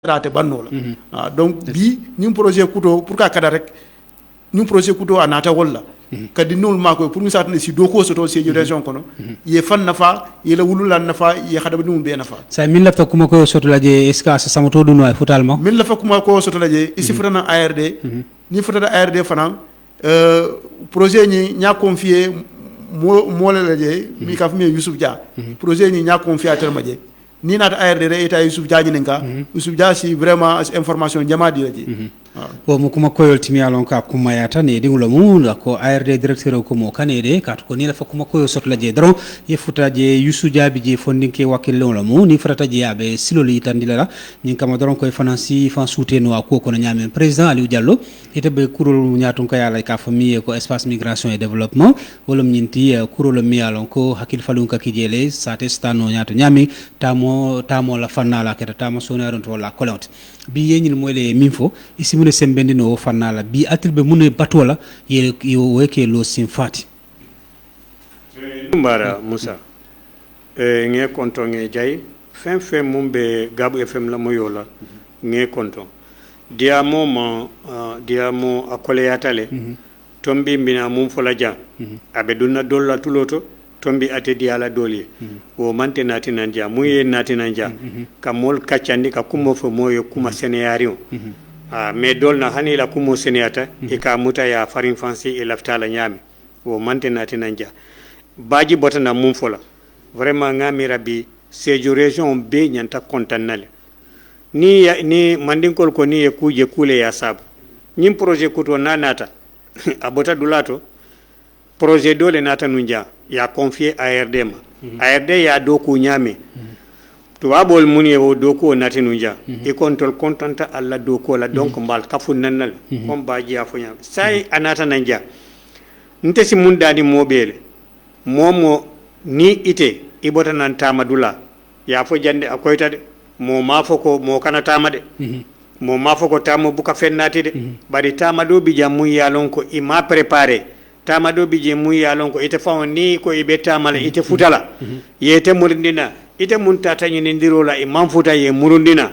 traité banno la donc bi ñim projet kuto pour ka kada rek ñim projet kuto anata wala kadi nul mako pour mi satane si doko soto si région kono ye fan nafa ye la wulula nafa ye khadaba dum be nafa sa min la fakuma ko soto laje est ce que ça samoto du noy totalement min la fakuma ko soto laje ici fotana ARD ni fotana ARD fanan projet ni nya confier mo la laje mi ka fami Youssouf Dia projet ni nya confier terma je ni nata ARD re eta Youssouf Dia ni nka Youssouf Dia si vraiment information jama di laje o mo kuma koyol timi alon ka kuma yata ne dingulo mu ko ARD directeur ko mo kanede kat ko ni la fa kuma koyo sot la je dron ye futa je Youssouf Dia bi je fondinke wakil la mu ni frata je abe siloli tandila la ni kama dron koy financi fan soutenu ko ko nyame président Aliou Diallo ite be kurol nyaatun ka yala ka famille ko espace migration et développement wolum nyinti kurol mi alon ko hakil falun ka kijele sate stano nyaato nyami tamo la fanala keta tamo sonaron to la kolont bi yeñil moyle minfo isi mune sembendi no fanala bi atilbe mune batola ye weke lo simfati mbara Musa nge konto nge jay fin mumbe Gabu FM la moyola nge konto diamo akole yatale tombi mbina mum fola ja abe dunna dolla tuloto tombi ate diala doli wo mante nati nanja muye nati nanja ka mol kachandi ka kumo fo moyo kuma seneyario me dolna hani la kumo seneyata e ka muta ya farin fansi e laftala nyami wo mante nati nanja baji botana mum fola vraiment ngami rabbi sejo region be nyanta kontannale ni mandinkol ko ni e kuje kule ya sabu nyim projet kuto nanata abota dulato projet dole nata nunja ya confier ARD ma ARD ya doku nyame to wabol muni o doku nati nunja e control contenta alla doku la donc mbal kafu nanal kom baji ya funya sai anata nanja nte si mundani mobele momo ni ite ibota nan tamadula ya fo jande akoyta de mo mafo ko mo kana tamade mo mafo ko tamo buka fennati de bari tamado bi jamu yalon ko ima préparer tamado bije mu yalon ko ite faw ni ko ibe tamala ite futala yete murundina ite mun tatani ni ndirola e manfuta ye murundina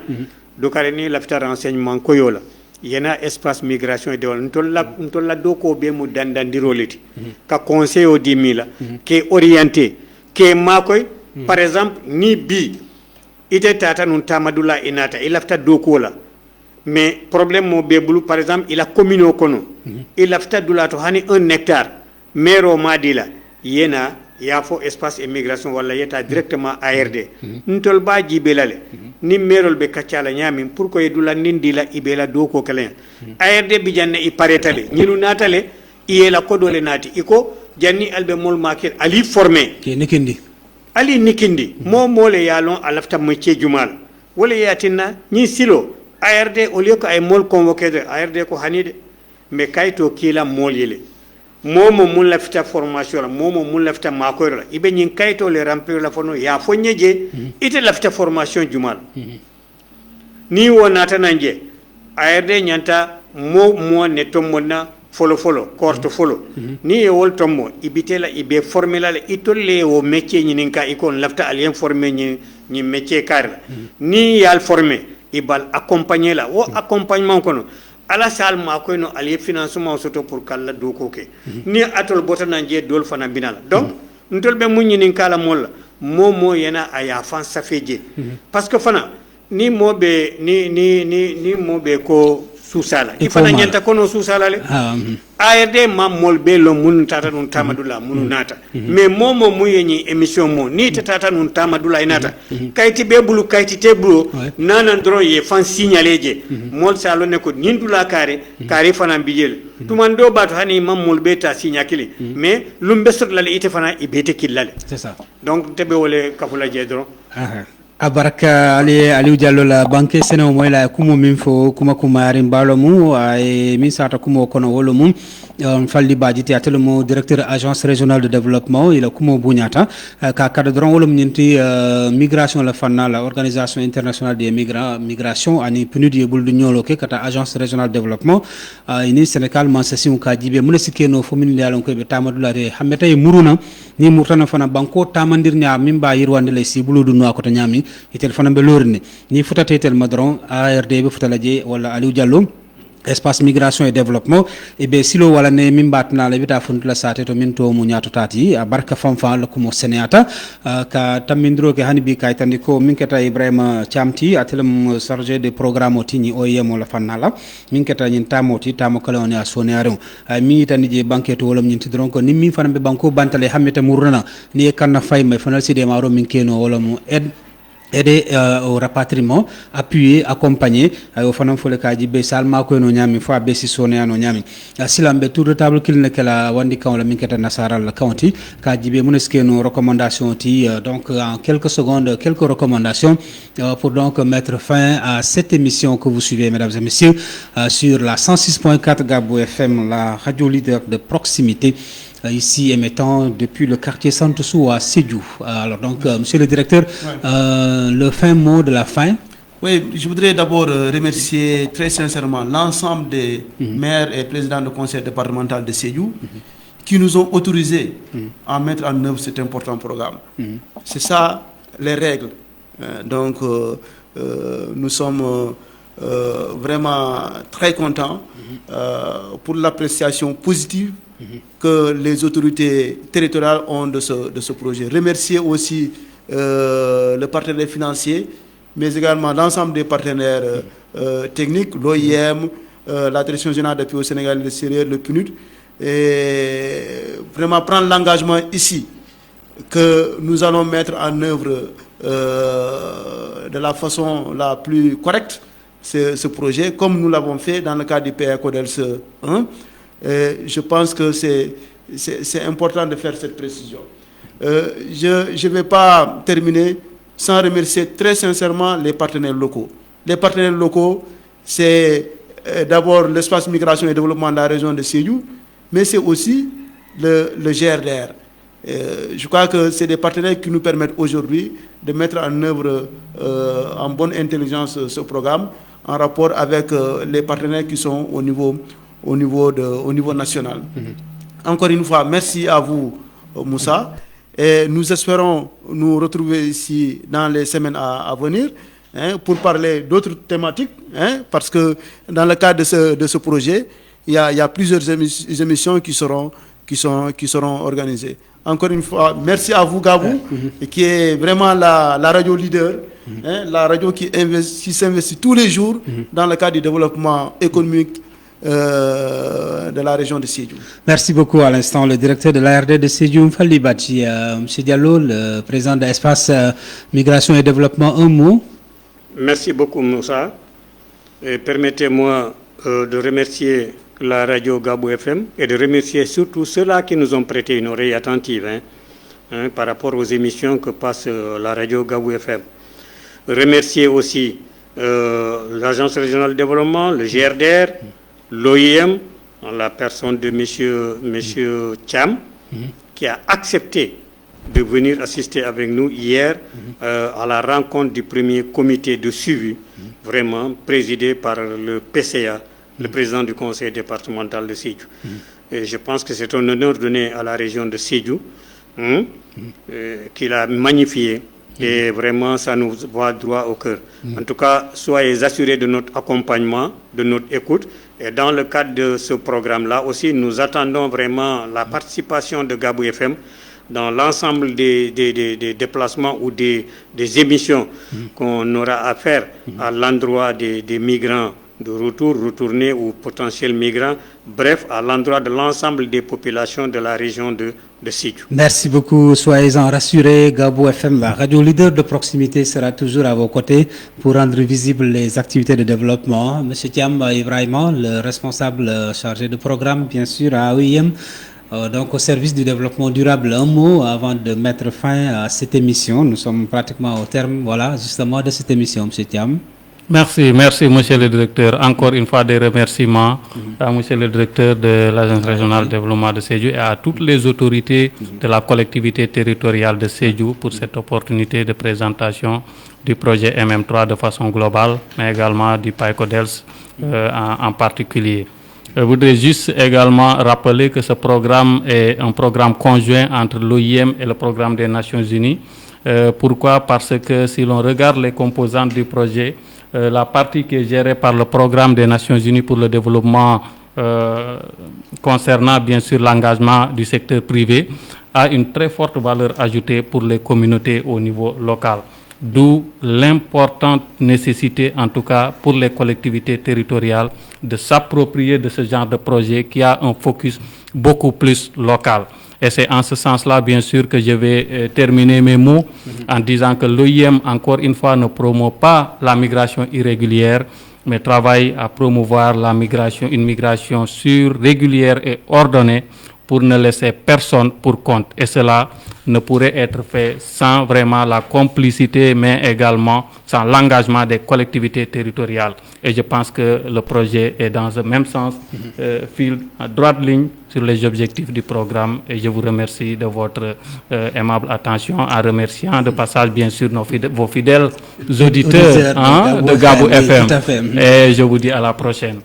do kare ni lafta renseignement ko yola yena espace migration et développement ntolla do ko be mu dandandiroliti ka conseil o dimila ke orienté ke makoy par exemple ni bi ite tata nun tamadula inata ilafta do ko la mais problème mo be bulu par exemple il a commune kono il a fait dulato hani 1 hectare mero madila yena ya fo espace immigration wala yeta directement ARD ntol ba jibelale ni merol be kacala nyami pour ko yedula nindila ibela do ko kalen ARD bi janne i paretale ñinu natale iyela kodole nati iko janni albe mol market ali formé ke nikindi ali nikindi mo mole yalon alafta mo ci jumal wala yatina ñi silo ARD au lieu que ay mol convoqué de ARD ko hanide mais kayto kila mol yele momo mun la fita formation la momo mun la fita makoy la ibe nyin kayto le remplir la fono ya fonyeje ite la fita formation jumal ni wonata nanje ARD nyanta mo ne tommona folo korto folo ni e wol tommo ibitela ibe formula le itolle o métier nyinin ka ikon lafta alien formé ni métier kar ni yal formé ibal accompagner la o accompagnement kono ala sal ma ko no ali financement soto pour kala do ko ke ni atol botana je dol fana binala donc ntol be munyi nin kala mol momo yana aya fan safeje parce que fana ni mobe ni mobe ko susala ifana nyanta kono susala le ARD mamol be lo mun tata nun tamadula mun nata mais momo muyenyi émission mo ni tata nun tamadula inata kayti be bulu kayti te bulu nanan dron ye fan signaleje mol salo ne ko nindula kare fana bijel tumando bato hani mamol be ta signakili mais lumbe sotla le ite fana ibete killale c'est ça donc tebe wole kafula je dron abaraka Aliou Diallo la banque sene moy la kumo min fo kuma arin balo mu ay min sata kumo kono wolo mum falli baji ti atelmo directeur agence régionale de développement ila kumo buñata ka kada dron wolum ñinti migration la fanna la organisation internationale des migrants migration ani PNUD e buldu ñolo ke kata agence régionale de développement ini Sénégal man sasi ka jibe mun sikeno fo min yalon ko be tamadulare hameta e muruna ni murtana fana banko tamandir nya mimba yirwande le si buludu no ko to nyami itel fana be lorni ni futata itel madron ARD be futalaje wala Aliou Diallo espace migration et développement et be silo wala ne min batna la bita funtula sate to min to mu nyaato tati a barka famfa la ko mo seneata ka tamindro ke hani bi kay tandi ko min keta Ibrahima Chamti atelum chargé de programme tini OIM la fanala min keta nyin tamoti tamo kala on ya sonearu mi tandi je banque to wala nyin tidron ko nimmi fana be banko bantale hameta murna ni kanna fay me fanal side maro min keno wala mu aider au rapatriement, appuyer, accompagner au fanam fole kaji be salma ko no nyami fo be si sone no nyami silambe tour de table kil ne kala wandi kan la minketa nasara la county kaji be muneske no recommandation ti donc en quelques secondes quelques recommandations pour donc mettre fin à cette émission que vous suivez mesdames et messieurs sur la 106.4 Gabou FM, la radio leader de proximité ici émettant depuis le quartier Santoussou à Sédhiou. Alors donc, monsieur le directeur, le fin mot de la fin. Oui, je voudrais d'abord remercier très sincèrement l'ensemble des maires et présidents du conseil départemental de Sédhiou qui nous ont autorisés à mettre en œuvre cet important programme. C'est ça les règles. Donc, nous sommes vraiment très contents pour l'appréciation positive que les autorités territoriales ont de ce projet. Remercier aussi le partenaire financier, mais également l'ensemble des partenaires techniques, l'OIM, la Direction générale d'appui au Sénégal et l'extérieur, le PNUD, et vraiment prendre l'engagement ici que nous allons mettre en œuvre de la façon la plus correcte ce projet, comme nous l'avons fait dans le cadre du PA CODELS 1. Je pense que c'est important de faire cette précision. Je ne vais pas terminer sans remercier très sincèrement les partenaires locaux. Les partenaires locaux, c'est d'abord l'espace migration et développement de la région de Sédhiou, mais c'est aussi le GRDR. Je crois que c'est des partenaires qui nous permettent aujourd'hui de mettre en œuvre en bonne intelligence ce programme en rapport avec les partenaires qui sont au niveau national. Encore une fois, merci à vous, Moussa. Et nous espérons nous retrouver ici dans les semaines à venir pour parler d'autres thématiques, parce que dans le cadre de ce projet, il y a plusieurs émissions qui seront organisées. Encore une fois, merci à vous, Gabou, qui est vraiment la radio leader, la radio qui s'investit tous les jours dans le cadre du développement économique de la région de Sédhiou. Merci beaucoup. À l'instant, le directeur de l'ARD de Sédhiou, Mfali Badji. M. Diallo, le président de l'Espace Migration et Développement, un mot. Merci beaucoup, Moussa. Permettez-moi de remercier la radio Gabou FM et de remercier surtout ceux-là qui nous ont prêté une oreille attentive par rapport aux émissions que passe la radio Gabou FM. Remercier aussi l'Agence régionale de développement, le GRDR, l'OIM, en la personne de monsieur Cham, qui a accepté de venir assister avec nous hier à la rencontre du premier comité de suivi, vraiment présidé par le PCA, le président du conseil départemental de Sédhiou. Et je pense que c'est un honneur donné à la région de Sédhiou, qu'il a magnifié. Et vraiment, ça nous va droit au cœur. En tout cas, soyez assurés de notre accompagnement, de notre écoute. Et dans le cadre de ce programme-là aussi, nous attendons vraiment la participation de Gabou FM dans l'ensemble des déplacements ou des émissions qu'on aura à faire à l'endroit des migrants de retournés ou potentiels migrants, bref, à l'endroit de l'ensemble des populations de la région de Sédhiou. Merci beaucoup, soyez-en rassurés. Gabou FM, la radio leader de proximité, sera toujours à vos côtés pour rendre visibles les activités de développement. Monsieur Thiam Ibrahima, le responsable chargé de programme, bien sûr, à OIM, donc au service du développement durable, un mot avant de mettre fin à cette émission. Nous sommes pratiquement au terme, voilà, justement, de cette émission, Monsieur Thiam. Merci, monsieur le directeur. Encore une fois des remerciements à monsieur le directeur de l'Agence régionale de développement de Sédhiou et à toutes les autorités de la collectivité territoriale de Sédhiou pour cette opportunité de présentation du projet MM3 de façon globale, mais également du PAECODELS en particulier. Je voudrais juste également rappeler que ce programme est un programme conjoint entre l'OIM et le programme des Nations Unies. Pourquoi? Parce que si l'on regarde les composantes du projet, la partie qui est gérée par le programme des Nations Unies pour le développement concernant bien sûr l'engagement du secteur privé a une très forte valeur ajoutée pour les communautés au niveau local. D'où l'importante nécessité, en tout cas pour les collectivités territoriales, de s'approprier de ce genre de projet qui a un focus beaucoup plus local. Et c'est en ce sens-là, bien sûr, que je vais terminer mes mots en disant que l'OIM, encore une fois, ne promeut pas la migration irrégulière, mais travaille à promouvoir une migration sûre, régulière et ordonnée pour ne laisser personne pour compte. Et cela ne pourrait être fait sans vraiment la complicité, mais également sans l'engagement des collectivités territoriales. Et je pense que le projet est dans le même sens, file à droite ligne sur les objectifs du programme. Et je vous remercie de votre aimable attention, en remerciant de passage bien sûr vos fidèles auditeurs de Gabou FM. Et je vous dis à la prochaine.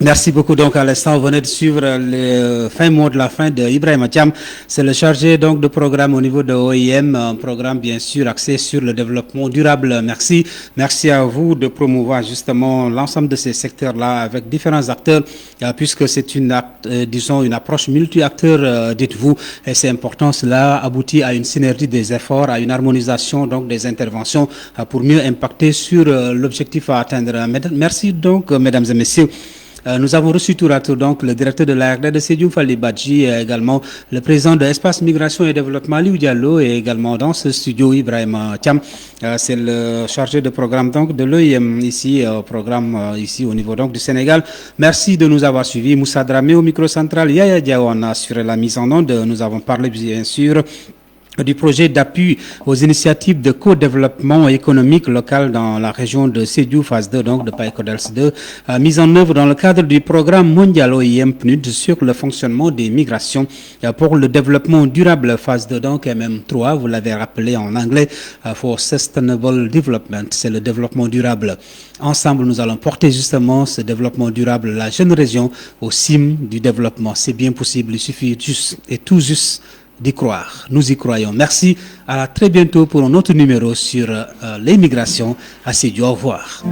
Merci beaucoup. Donc, à l'instant, vous venez de suivre le fin mot de la fin de Ibrahima Thiam. C'est le chargé donc de programme au niveau de OIM, un programme bien sûr axé sur le développement durable. Merci. Merci à vous de promouvoir justement l'ensemble de ces secteurs-là avec différents acteurs, puisque c'est une approche multi-acteurs, dites-vous, et c'est important. Cela aboutit à une synergie des efforts, à une harmonisation donc des interventions pour mieux impacter sur l'objectif à atteindre. Merci donc, mesdames et messieurs. Nous avons reçu tour à tour donc le directeur de l'ARD de Sédhiou Fally Badji, également le président de Espace Migration et Développement Aliou Diallo, et également dans ce studio Ibrahima Thiam. C'est le chargé de programme donc de l'OIM ici ici au niveau donc du Sénégal. Merci de nous avoir suivis. Moussa Dramé au micro central, Yaya Diawan a assuré la mise en onde. Nous avons parlé bien sûr du projet d'appui aux initiatives de co-développement économique local dans la région de Sédhiou, phase 2, donc de PAECODELS 2, mise en œuvre dans le cadre du programme mondial OIM PNUD sur le fonctionnement des migrations pour le développement durable, phase 2, donc MM3, vous l'avez rappelé en anglais, for Sustainable Development, c'est le développement durable. Ensemble, nous allons porter justement ce développement durable, la jeune région, au cime du développement. C'est bien possible, il suffit juste et tout juste d'y croire. Nous y croyons. Merci. À très bientôt pour un autre numéro sur les migrations. À Sédhiou. Au revoir.